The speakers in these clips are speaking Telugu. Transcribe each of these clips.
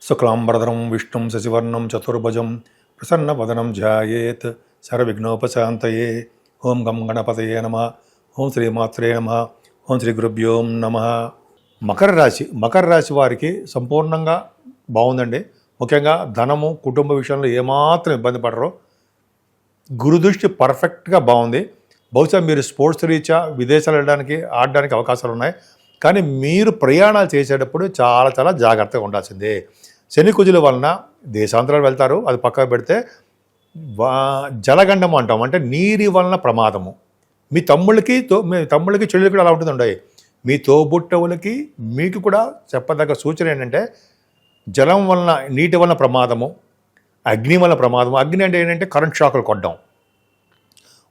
శుక్లాంబరధరం విష్ణుం శశివర్ణం చతుర్భుజం ప్రసన్నవదనం ధ్యాయేత్ సర్వవిఘ్నోపశాంతయే. ఓం గం గణపతయే నమః. ఓం శ్రీమాత్రే నమః. ఓం శ్రీ గురుభ్యో నమః. మకర రాశి వారికి సంపూర్ణంగా బాగుందండి. ముఖ్యంగా ధనము, కుటుంబ విషయంలో ఏమాత్రం ఇబ్బంది పడరు. గురుదృష్టి పర్ఫెక్ట్గా బాగుంది. బహుశా మీరు స్పోర్ట్స్ రీత్యా విదేశాలు వెళ్ళడానికి ఆడడానికి అవకాశాలు ఉన్నాయి. కానీ మీరు ప్రయాణాలు చేసేటప్పుడు చాలా చాలా జాగ్రత్తగా ఉండాల్సిందే. శని కుజుల వలన దేశాంతరాలు వెళ్తారు, అది పక్కకు పెడితే జలగండము అంటాం, అంటే నీరి వలన ప్రమాదము. మీ తమ్ముళ్ళకి చెల్లెలు కూడా అలా ఉంటుందండి. మీ తోబుట్టవులకి మీకు కూడా చెప్పదగ్గ సూచన ఏంటంటే జలం వలన, నీటి వలన ప్రమాదము, అగ్ని వలన ప్రమాదము. అగ్ని అంటే ఏంటంటే కరెంట్ షాకులు కొట్టడం,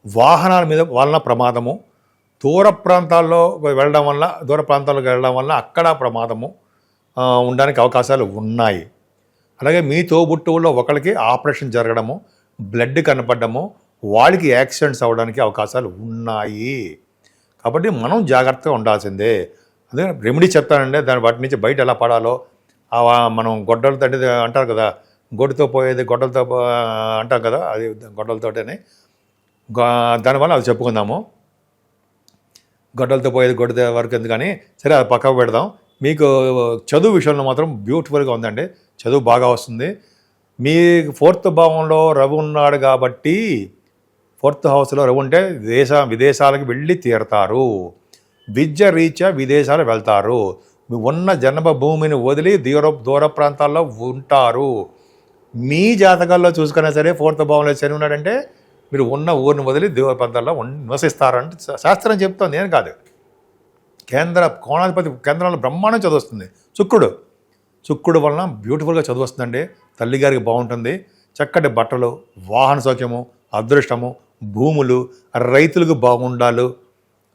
వాహనాల మీద వలన ప్రమాదము, దూర ప్రాంతాల్లోకి వెళ్ళడం వల్ల అక్కడ ప్రమాదము ఉండడానికి అవకాశాలు ఉన్నాయి. అలాగే మీ తోబుట్టువుల్లో ఒకరికి ఆపరేషన్ జరగడము, బ్లడ్ కనపడము, వాళ్ళకి యాక్సిడెంట్స్ అవ్వడానికి అవకాశాలు ఉన్నాయి. కాబట్టి మనం జాగ్రత్తగా ఉండాల్సిందే. అదే రెమెడీ చెప్తానండి, వాటి నుంచి బయట ఎలా పడాలో. మనం గొడ్డలతో అంటారు కదా, గొడ్డుతో పోయేది గొడ్డలతో అంటాం కదా, అది గొడ్డలతోటని. దానివల్ల అది చెప్పుకుందాము. గొడ్డలతో పోయేది గొడ్డ వరకు ఎందుకని, సరే అది పక్కకు పెడదాం. మీకు చదువు విషయంలో మాత్రం బ్యూటిఫుల్గా ఉందండి. చదువు బాగా వస్తుంది. మీ 4th భావంలో రవి ఉన్నాడు కాబట్టి, 4th హౌస్లో రవి ఉంటే విదేశాలకు వెళ్ళి తీరతారు. విద్య రీత్యా విదేశాలు వెళ్తారు. మీ ఉన్న జన్మభూమిని వదిలి దూర ప్రాంతాల్లో ఉంటారు. మీ జాతకాల్లో చూసుకున్నా సరే 4th భావంలో శని ఉన్నాడంటే మీరు ఉన్న ఊరిని వదిలి దూర ప్రాంతాల్లో నివసిస్తారంటే శాస్త్రం చెప్తుంది, నేను కాదు. కోణాధిపతి కేంద్రంలో బ్రహ్మాండం చదువు వస్తుంది. శుక్రుడు వలన బ్యూటిఫుల్గా చదువు వస్తుందండి. తల్లిగారికి బాగుంటుంది. చక్కటి బట్టలు, వాహన సౌఖ్యము, అదృష్టము, భూములు, రైతులకు బాగుండాలి.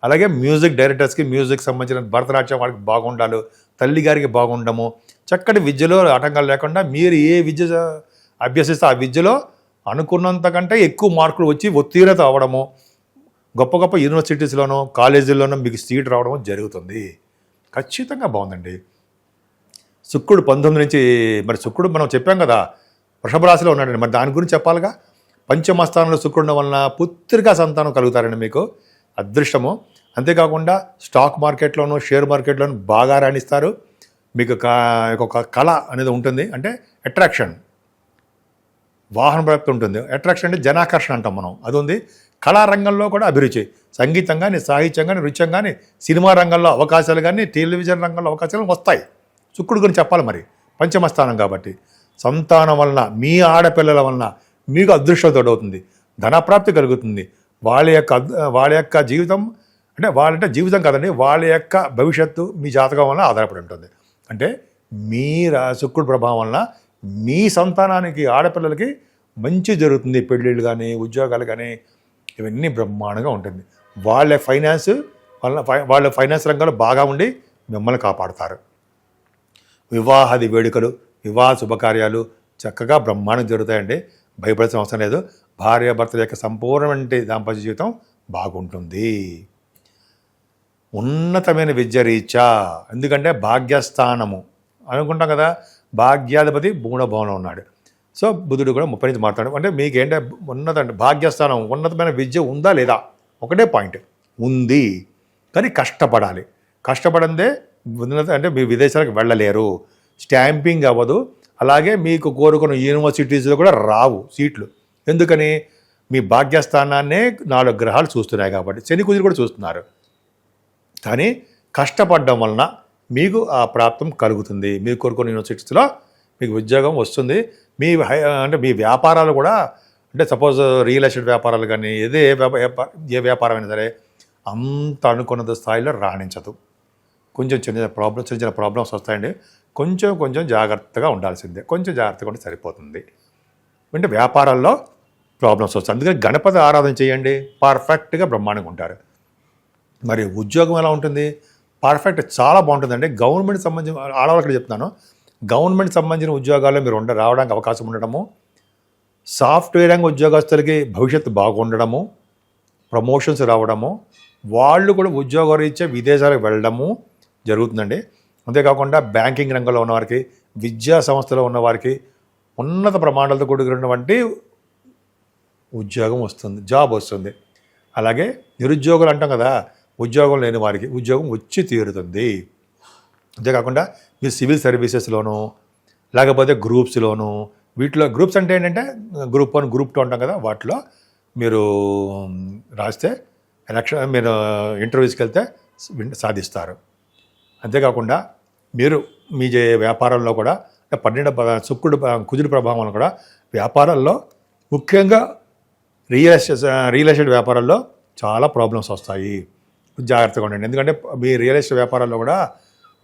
అలాగే మ్యూజిక్ డైరెక్టర్స్కి, మ్యూజిక్ సంబంధించిన భరతనాట్యం వాళ్ళకి బాగుండాలి. తల్లిగారికి బాగుండము, చక్కటి విద్యలో ఆటంకాలు లేకుండా మీరు ఏ విద్య అభ్యసిస్తే ఆ విద్యలో అనుకున్నంతకంటే ఎక్కువ మార్కులు వచ్చి ఉత్తీర్ణత అవ్వడము, గొప్ప గొప్ప యూనివర్సిటీస్లోనూ కాలేజీల్లోనూ మీకు సీట్ రావడం జరుగుతుంది. ఖచ్చితంగా బాగుందండి. శుక్రుడు 19 నుంచి, మరి శుక్రుడు మనం చెప్పాం కదా వృషభ రాశిలో ఉన్నాడండి, మరి దాని గురించి చెప్పాలిగా. పంచమస్థానంలో శుక్రుడు వలన పుత్రికా సంతానం కలుగుతారండి, మీకు అదృష్టము. అంతేకాకుండా స్టాక్ మార్కెట్లోనూ షేర్ మార్కెట్లోనూ బాగా రాణిస్తారు. మీకు ఒక కళ అనేది ఉంటుంది, అంటే అట్రాక్షన్, వాహన ప్రాప్తి ఉంటుంది. అట్రాక్షన్ అంటే జనాకర్షణ అంటాం మనం, అది ఉంది. కళారంగంలో కూడా అభిరుచి, సంగీతం కానీ, సాహిత్యం కానీ, నృత్యం కానీ, సినిమా రంగంలో అవకాశాలు కానీ, టెలివిజన్ రంగంలో అవకాశాలు వస్తాయి. శుక్రుడు గురించి చెప్పాలి మరి, పంచమస్థానం కాబట్టి. సంతానం వలన, మీ ఆడపిల్లల వలన మీకు అదృష్టం తోడవుతుంది, ధనప్రాప్తి కలుగుతుంది. వాళ్ళ యొక్క జీవితం, అంటే జీవితం కాదండి, వాళ్ళ యొక్క భవిష్యత్తు మీ జాతకం వలన ఆధారపడి ఉంటుంది. అంటే మీ శుక్రుడు ప్రభావం వలన మీ సంతానానికి, ఆడపిల్లలకి మంచి జరుగుతుంది. పెళ్ళిళ్ళు కానీ, ఉద్యోగాలు కానీ, ఇవన్నీ బ్రహ్మాండంగా ఉంటుంది. వాళ్ళ ఫైనాన్స్ రంగంలో బాగా ఉండి మిమ్మల్ని కాపాడుతారు. వివాహాది వేడుకలు, వివాహ శుభకార్యాలు చక్కగా బ్రహ్మాండం జరుగుతాయండి. భయపడాల్సిన అవసరం లేదు. భార్యాభర్తల యొక్క సంపూర్ణమైన దాంపత్య జీవితం బాగుంటుంది. ఉన్నతమైన విద్య రీత్యా, ఎందుకంటే భాగ్యస్థానము అనుకుంటాం కదా, భాగ్యాధిపతి భవనంలో ఉన్నాడు. సో బుధుడు కూడా 30 నుంచి మారుతాడు. అంటే మీకు ఏంటంటే భాగ్యస్థానం, ఉన్నతమైన విద్య ఉందా లేదా, ఒకటే పాయింట్. ఉంది, కానీ కష్టపడాలి. కష్టపడందే అంటే మీ విదేశాలకు వెళ్ళలేరు, స్టాంపింగ్ అవ్వదు. అలాగే మీకు కోరుకున్న యూనివర్సిటీస్లో కూడా రావు సీట్లు. ఎందుకని, మీ భాగ్యస్థానాన్నే 4 గ్రహాలు చూస్తున్నాయి కాబట్టి. శని కుజులు కూడా చూస్తున్నారు. కానీ కష్టపడడం వలన మీకు ఆ ప్రాప్తం కలుగుతుంది. మీరు కోరుకున్న యూనివర్సిటీస్లో మీకు ఉద్యోగం వస్తుంది. మీ వ్యాపారాలు కూడా, అంటే సపోజ్ రియల్ ఎస్టేట్ వ్యాపారాలు కానీ, ఏ వ్యాపారం అయినా సరే అంత అనుకున్న స్థాయిలో రాణించదు. కొంచెం చిన్న ప్రాబ్లమ్స్ వస్తాయండి. కొంచెం జాగ్రత్తగా ఉండాల్సిందే. కొంచెం జాగ్రత్తగా ఉంటే సరిపోతుంది. అంటే వ్యాపారాల్లో ప్రాబ్లమ్స్ వస్తాయి. అందుకని గణపతి ఆరాధన చేయండి, పర్ఫెక్ట్గా బ్రహ్మాండంగా ఉంటారు. మరి ఉద్యోగం ఎలా ఉంటుంది? పర్ఫెక్ట్, చాలా బాగుంటుందండి. గవర్నమెంట్ సంబంధించిన ఆడవాళ్ళకి చెప్తున్నాను, గవర్నమెంట్ సంబంధించిన ఉద్యోగాల్లో మీరు రావడానికి అవకాశం ఉండడము, సాఫ్ట్వేర్ రంగ ఉద్యోగస్తులకి భవిష్యత్తు బాగుండడము, ప్రమోషన్స్ రావడము, వాళ్ళు కూడా ఉద్యోగరీత్యా విదేశాలకు వెళ్ళడము జరుగుతుందండి. అంతేకాకుండా బ్యాంకింగ్ రంగంలో ఉన్నవారికి, విద్యా సంస్థలో ఉన్నవారికి ఉన్నత ప్రమాణాలతో కూడుకున్నటువంటి ఉద్యోగం వస్తుంది, జాబ్ వస్తుంది. అలాగే నిరుద్యోగులు అంటాం కదా, ఉద్యోగం లేని వారికి ఉద్యోగం వచ్చి తీరుతుంది. అంతేకాకుండా మీరు సివిల్ సర్వీసెస్లోనూ లేకపోతే గ్రూప్స్లోనూ, వీటిలో గ్రూప్స్ అంటే ఏంటంటే గ్రూప్ 1 గ్రూప్ 2 అంటాం కదా, వాటిలో మీరు రాస్తే మీరు ఇంటర్వ్యూస్కి వెళ్తే సాధిస్తారు. అంతేకాకుండా మీరు మీ వ్యాపారంలో కూడా శుక్రుడు కుజుడు ప్రభావం వల్ల కూడా వ్యాపారాల్లో ముఖ్యంగా రియల్ ఎస్టేట్ వ్యాపారాల్లో చాలా ప్రాబ్లమ్స్ వస్తాయి. జాగ్రత్తగా ఉండండి. ఎందుకంటే మీ రియల్ ఎస్టేట్ వ్యాపారాల్లో కూడా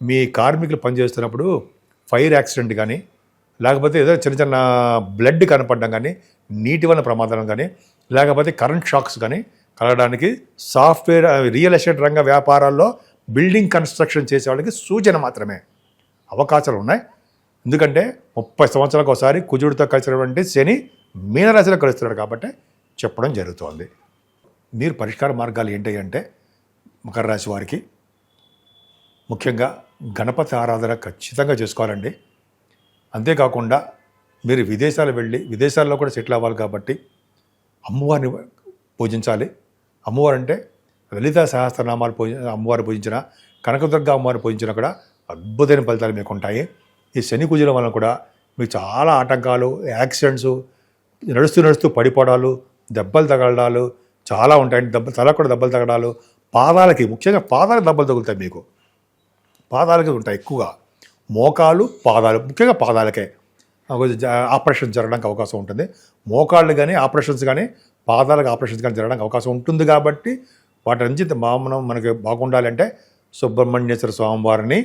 మీ కార్మికులు పనిచేస్తున్నప్పుడు ఫైర్ యాక్సిడెంట్ కానీ, లేకపోతే ఏదో చిన్న చిన్న బ్లడ్ కనపడడం కానీ, నీటి వల్ల ప్రమాదం కానీ, లేకపోతే కరెంట్ షాక్స్ కానీ కలగడానికి సాఫ్ట్వేర్ రియల్ ఎస్టేట్ రంగ వ్యాపారాల్లో బిల్డింగ్ కన్స్ట్రక్షన్ చేసే వాళ్ళకి సూచన మాత్రమే. అవకాశాలు ఉన్నాయి. ఎందుకంటే 30 సంవత్సరాలకు ఒకసారి కుజుడితో కలిసినటువంటి శని మీనరాశిలో కలుస్తున్నాడు కాబట్టి చెప్పడం జరుగుతోంది. మీరు పరిష్కార మార్గాలు ఏంటి అంటే మకర రాశి వారికి ముఖ్యంగా గణపతి ఆరాధన ఖచ్చితంగా చేసుకోవాలండి. అంతేకాకుండా మీరు విదేశాల్లో కూడా సెటిల్ అవ్వాలి కాబట్టి అమ్మవారిని పూజించాలి. అమ్మవారు అంటే లలితా సహస్రనామాలు అమ్మవారు పూజించిన, కనకదుర్గ అమ్మవారిని పూజించినా కూడా అద్భుతమైన ఫలితాలు మీకు ఉంటాయి. ఈ శని కుజుల వలన కూడా మీకు చాలా ఆటంకాలు, యాక్సిడెంట్స్, నడుస్తూ పడిపోవడాలు, దెబ్బలు తగలడాలు చాలా ఉంటాయండి. తలకు కూడా దెబ్బలు తగడాలు, ముఖ్యంగా పాదాలకు దెబ్బలు తగులుతాయి. మీకు పాదాలకి ఉంటాయి ఎక్కువగా, మోకాలు పాదాలు, ముఖ్యంగా పాదాలకే ఆపరేషన్ జరగడానికి అవకాశం ఉంటుంది. మోకాళ్ళు కానీ ఆపరేషన్స్ కానీ, పాదాలకు ఆపరేషన్స్ కానీ జరగడానికి అవకాశం ఉంటుంది. కాబట్టి వాటి నుంచి మనకి బాగుండాలంటే సుబ్రహ్మణ్యేశ్వర స్వామివారిని,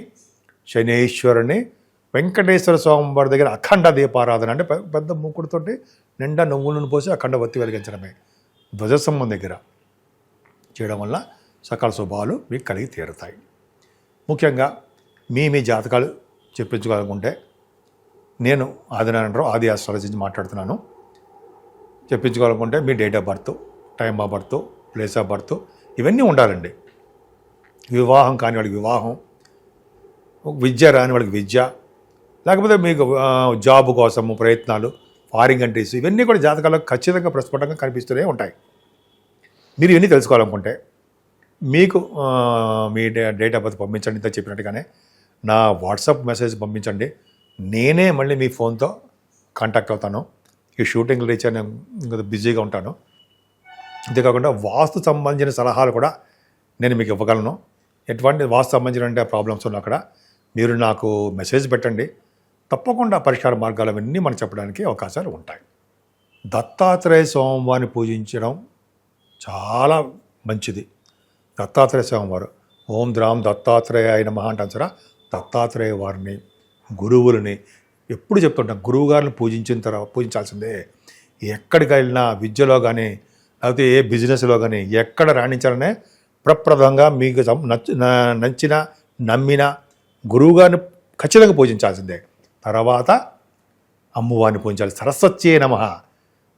శనేశ్వరుని, వెంకటేశ్వర స్వామివారి దగ్గర అఖండ దీపారాధన అంటే పెద్ద మూకుడుతోటి నిండా నువ్వులను పోసి అఖండ వత్తి వెలిగించడమే ధ్వజస్తంభం దగ్గర చేయడం వల్ల సకల శుభాలు మీకు కలిగి తీరుతాయి. ముఖ్యంగా మీ జాతకాలు చెప్పించుకోవాలనుకుంటే నేను ఆది ఆస్ట్రాలజీ నుంచి మాట్లాడుతున్నాను. చెప్పించుకోవాలనుకుంటే మీ date of birth, time of birth, place of birth ఇవన్నీ ఉండాలండి. వివాహం కాని వాడికి వివాహం, విద్య రాని వాడికి విద్య, లేకపోతే మీకు జాబ్ కోసము ప్రయత్నాలు, ఫారిన్ కంట్రీస్, ఇవన్నీ కూడా జాతకాల్లో ఖచ్చితంగా ప్రస్ఫుటంగా కనిపిస్తూనే ఉంటాయి. మీరు ఇవన్నీ తెలుసుకోవాలనుకుంటే మీకు మీ డేట్ ఆఫ్ బర్త్ పంపించండి. ఇంత చెప్పినట్టుగానే నా వాట్సాప్ మెసేజ్ పంపించండి. నేనే మళ్ళీ మీ ఫోన్తో కాంటాక్ట్ అవుతాను. ఈ షూటింగ్ రీచ్ నేను బిజీగా ఉంటాను. అంతేకాకుండా వాస్తు సంబంధించిన సలహాలు కూడా నేను మీకు ఇవ్వగలను. ఎటువంటి వాస్తు సంబంధించిన ప్రాబ్లమ్స్ ఉన్నా అక్కడ మీరు నాకు మెసేజ్ పెట్టండి. తప్పకుండా పరిష్కార మార్గాలు అవన్నీ మనం చెప్పడానికి అవకాశాలు ఉంటాయి. దత్తాత్రేయ స్వామివారిని పూజించడం చాలా మంచిది. దత్తాత్రేయ స్వామివారు ఓం ద్రాం దత్తాత్రేయాయ నమః అంటాం సరే. దత్తాత్రేయ వారిని, గురువులని ఎప్పుడు చెప్తుంటాం. గురువు గారిని పూజించాల్సిందే. ఎక్కడికి వెళ్ళినా విద్యలో కానీ, లేకపోతే ఏ బిజినెస్లో కానీ ఎక్కడ రాణించాలనే ప్రప్రదంగా మీకు నచ్చిన నమ్మిన గురువుగారిని ఖచ్చితంగా పూజించాల్సిందే. తర్వాత అమ్మవారిని పూజించాలి. సరస్వత్యే నమః,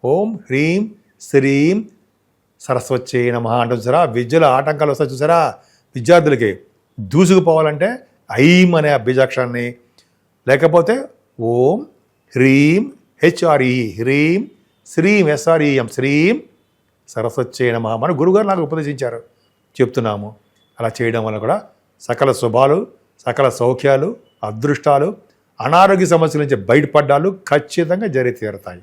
ఓం హ్రీం శ్రీం సరస్వత్యే నమః అంటాం చూసారా. విద్యలో ఆటంకాలు వస్తాయి చూసారా, విద్యార్థులకి దూసుకుపోవాలంటే ఐం అనే బీజాక్షరాన్ని, లేకపోతే ఓం హ్రీం హెచ్ఆర్ఈ హ్రీం శ్రీం ఎస్ఆర్ఈఎం శ్రీం సరస్వత్యే నమః మన గురువుగారు నాకు ఉపదేశించారు, చెప్తున్నాము. అలా చేయడం వల్ల కూడా సకల శుభాలు, సకల సౌఖ్యాలు, అదృష్టాలు, అనారోగ్య సమస్యల నుంచి బయటపడ్డాలు ఖచ్చితంగా జరిగి తీరుతాయి.